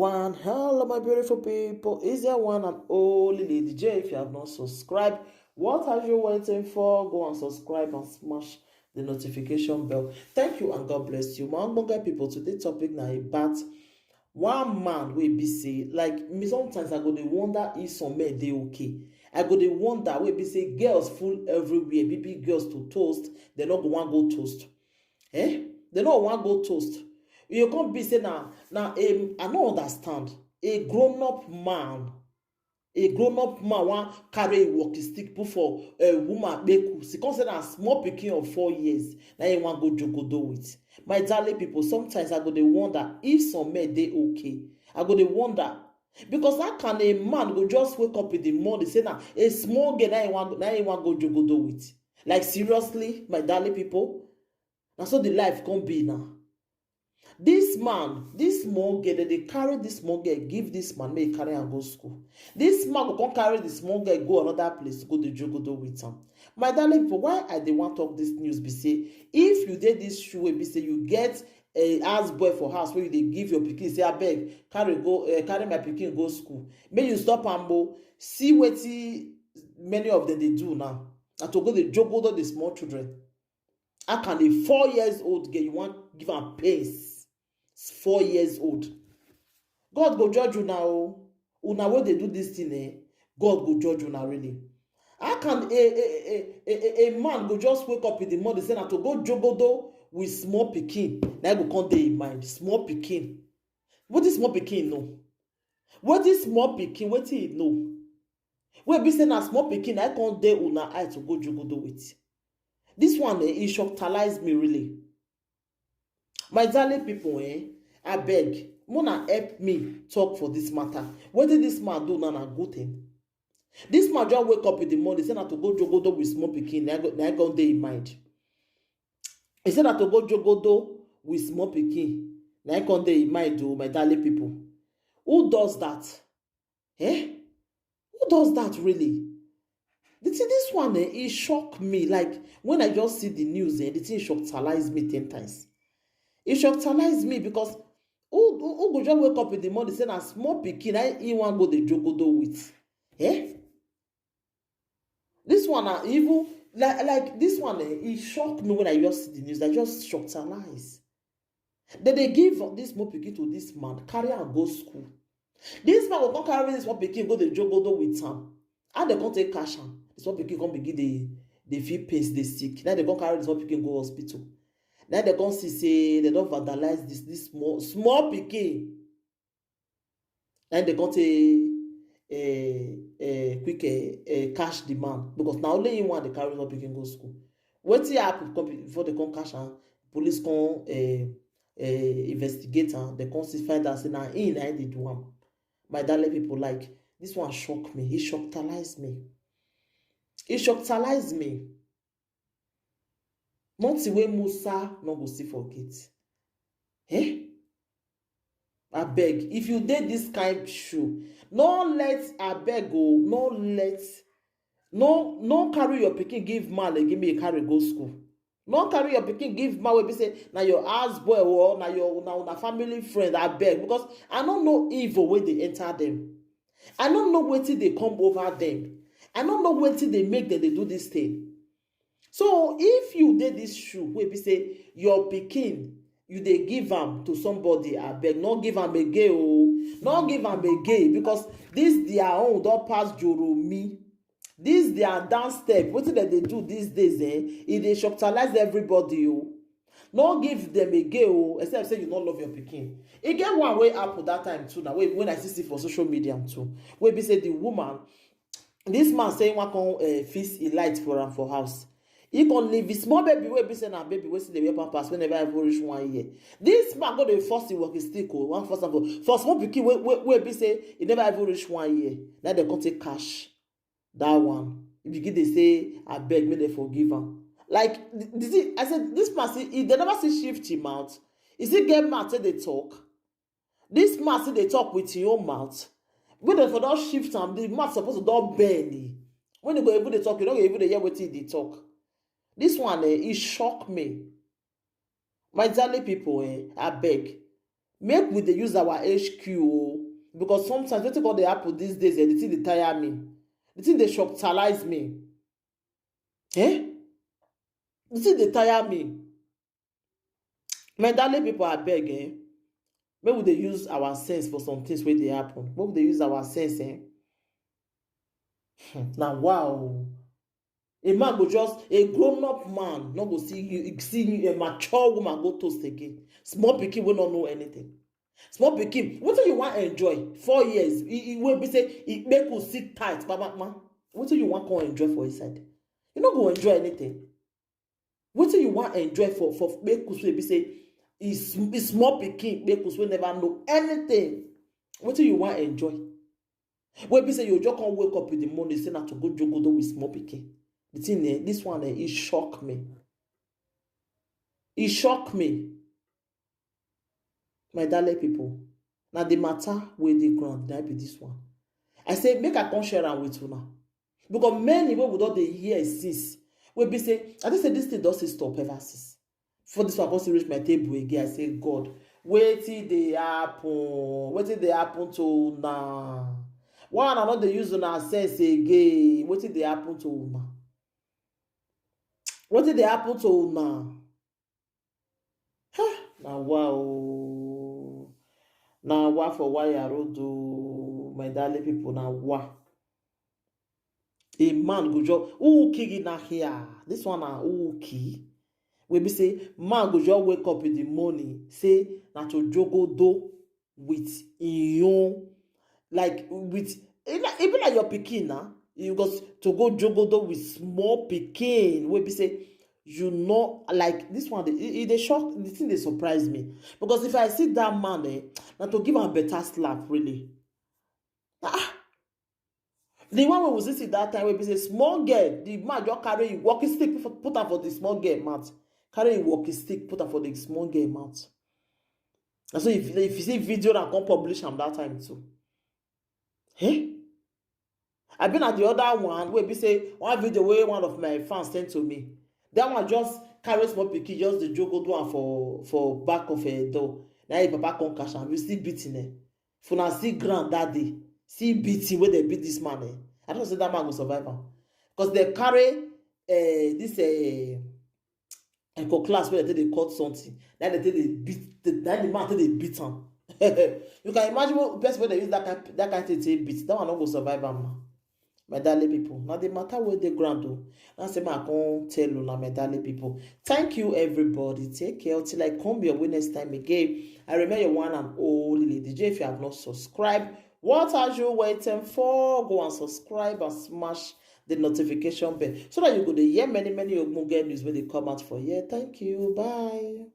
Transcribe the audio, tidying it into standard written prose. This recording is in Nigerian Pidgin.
everyone. Hello, my beautiful people. Is there one and only Lady J? If you have not subscribed, what are you waiting for? Go and subscribe and smash the notification bell. Thank you and God bless you. My Ogbonge people, today's topic now about one man wey be say, like me sometimes I go dey wonder if some men dey okay. I go dey wonder wey be say girls full everywhere, baby girls to toast, they no go wan go toast. They no wan go toast. You can't be say now I no understand. A grown-up man wan carry a walking stick put for a woman beku. She consider a small pikin of 4 years. Now you want go jogodo with. My darling people, sometimes I go dey wonder if some men dey okay. I go dey wonder because how can a man go just wake up in the morning say now a small girl now you want go jogodo with? Like seriously, my darling people. Now so the life can be now. This man, this small girl, they carry this small girl, give this man, may carry and go school. This man will come carry the small girl, go another place, go to Jogodo with him. My darling people, why I dey want talk this news be say, if you did this shoe, be say you get a house boy for house where they give your pikin, say, I beg, carry my pikin go school. May you stop and go, see what many of them they do now. And to go to Jogodo the small children. How can a 4 years old girl you want give her pace? 4 years old. God go judge you now. Una when they do this thing, God go judge you now really. How can a man go just wake up in the morning say na to go jogodo with small pikin? Now go come dey in mind. Small pikin. What is small pikin know? What is small pikin? What he know? Wey be say na small pikin I can't dey una eye to go jogodo with. This one it shocked me really. My darling people, I beg, Mona help me talk for this matter. What did this man do now? Na good thing. This man just wake up in the morning, say na to go jogodo with small pikin. Now I go dey in mind. He said that to go jogodo with small pikin. Now I go dey in mind, oh my darling people. Who does that? Who does that really? This one, it shocked me. Like when I just see the news, the thing shocked me 10 times. It shocked me because who go just wake up in the morning say na small pikin I want go the jogodo with. This one even like this one it shocked me when I just see the news. I just shocked. Then they give this small pikin to this man, carry and go school. This man will come carry this small pikin go the jogodo with him. And they can't take cash am. The small pikin come begin the feel pains, they sick. Now they can't carry the small pikin go hospital. Now they can't see say they don't vandalize this small pikin. And they can't quick cash the man because now only him want the carry small pikin go school. Wetin happen before they come cash am? Police come investigate am. They come see find out say na him they do am. My darling people, like this one shocked me. It shocked me. It shocked me. Not way Musa no go see forget. I beg, if you did this kind of show, I beg go, no carry your pikin give man and give me a carry go school. No carry your pikin give man wey be say na your house boy or na your family friend. I beg because I don't know evil when they enter them. I don't know wetin they come over them. I don't know wetin they make them they do this thing. So if you did this shoe, where be say your pikin, you they give them to somebody, I beg, not give them again, oh, not give them again because this their own don't pass Joromi. This their dance step. What did they do these days? It they shocktalize everybody, oh. Not give them again, oh, except say you don't love your pikin. It get one way up that time too. Now when I see for social media too, where be say the woman, this man saying one can fix a light for her for house. He can leave his small baby wey be say na baby wey see the wear pass whenever I reach 1 year. This man go dey force the working stick o, one first for small pikin wey be say he never even reach 1 year. Now they come take cash that one. If you get they say I beg me they forgive am. Like I said, this man see they never see shift him out. Is he get mouth say they talk? This man say they talk with your mouth. When they for don't shift am, the mouth supposed to don't bend. When they go able to talk, you don't able to hear what they talk. This one, it shocked me. My darling people, I beg. Make we dey use our HQ o, because sometimes wetin come dey happen these days, the thing dey tire me, the thing dey shocktalize me. The thing dey tire me. My darling people, abeg, make we dey use our sense for some things wey dey happen. Make we dey use our sense. Na wow. A man go just, a grown-up man no go see a mature woman go toast again. Small pikin wey no know anything. Small pikin, wetin you wan enjoy? 4 years, wey be say e make you sit tight, mama. Wetin you wan come enjoy for inside? You no go enjoy anything. Wetin you wan enjoy for make you be say e small pikin make you wey never know anything? Wetin you wan enjoy? Wey be say you just come wake up in the morning say na to go jogodo with small pikin. The thing, this one, it shock me. It shock me. My darling people, now the matter wey dey ground, that be this one. I say make I come share am with una, because many wey we don dey hear since, wey be say I think say this thing don still stop ever since. Before this one come still reach my table again, I say God, wetin dey happen? Wetin dey happen to una? Why una no dey use una sense again? Wetin dey happen to una? Wetin dey happen to una? Na wow. Na wa for wire road o, my darling people, na wa. A man go just who kill na here. This one na who kill. We be say man go just wake up in the morning, say na to jogodo with im own, like with it be like your pikin na. You got to go jogodo with small pikin. We be say you know, like this one, it dey shock, the thing dey surprise me, because if I see that man, na to give am better slap, really. The one we see that time, we be say small girl, the man just carry him walking stick, put am for the small girl mouth. Carry him walking stick, put am for the small girl mouth. And so if you see video, and come publish am that time too. I been at the other one where be say one video where one of my fans sent to me. That one just carry small pikin, just the jogodo am for back of a door. Now your papa come catch am, you still beating For now see ground that day, see beating where they beat this man. I don't say that man will survive am, because they carry this class where they cut something. Then they beat the man till they beat him. You can imagine what person when they use that kind of thing to beat. That one not go survive am. My darling people, now the matter where they ground though. Now say I can't tell you now, my darling people. Thank you everybody. Take care till I come your way next time again. I remember your one and only Lady J. If you have not subscribed, what are you waiting for? Go and subscribe and smash the notification bell so that you go to hear many good news when they come out for here. Thank you. Bye.